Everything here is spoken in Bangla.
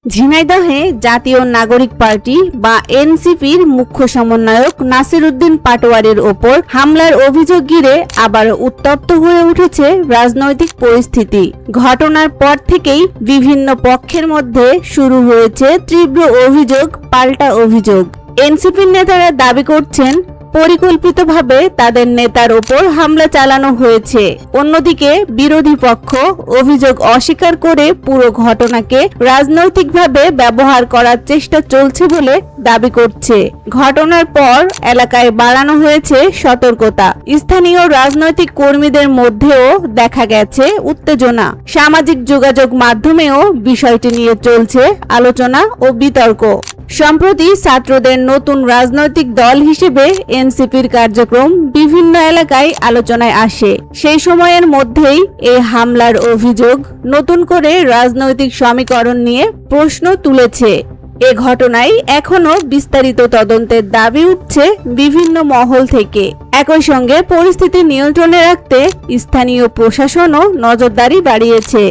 ঝিনাইদহে জাতীয় নাগরিক পার্টি বা এনসিপির মুখ্য সমন্বয়ক নাসির উদ্দিন পাটোয়ারির ওপর হামলার অভিযোগ ঘিরে আবার উত্তপ্ত হয়ে উঠেছে রাজনৈতিক পরিস্থিতি। ঘটনার পর থেকেই বিভিন্ন পক্ষের মধ্যে শুরু হয়েছে তীব্র অভিযোগ পাল্টা অভিযোগ। এনসিপির নেতারা দাবি করছেন পরিকল্পিতভাবে তাদের নেতার ওপর হামলা চালানো হয়েছে। অন্যদিকে বিরোধী পক্ষ অভিযোগ অস্বীকার করে পুরো ঘটনাকে রাজনৈতিকভাবে ব্যবহার করার চেষ্টা চলছে বলে দাবি করছে। ঘটনার পর এলাকায় বাড়ানো হয়েছে সতর্কতা। স্থানীয় রাজনৈতিক কর্মীদের মধ্যেও দেখা গেছে উত্তেজনা। সামাজিক যোগাযোগ মাধ্যমেও বিষয়টি নিয়ে চলছে আলোচনা ও বিতর্ক। সম্প্রতি ছাত্রদের নতুন রাজনৈতিক দল হিসেবে এনসিপির কার্যক্রম বিভিন্ন এলাকায় আলোচনায় আসে। সেই সময়ের মধ্যেই এই হামলার অভিযোগ নতুন করে রাজনৈতিক সমীকরণ নিয়ে প্রশ্ন তুলেছে। এ ঘটনায় এখনো বিস্তারিত তদন্তের দাবি উঠছে বিভিন্ন মহল থেকে। একই সঙ্গে পরিস্থিতি নিয়ন্ত্রণে রাখতে স্থানীয় প্রশাসনও নজরদারি বাড়িয়েছে।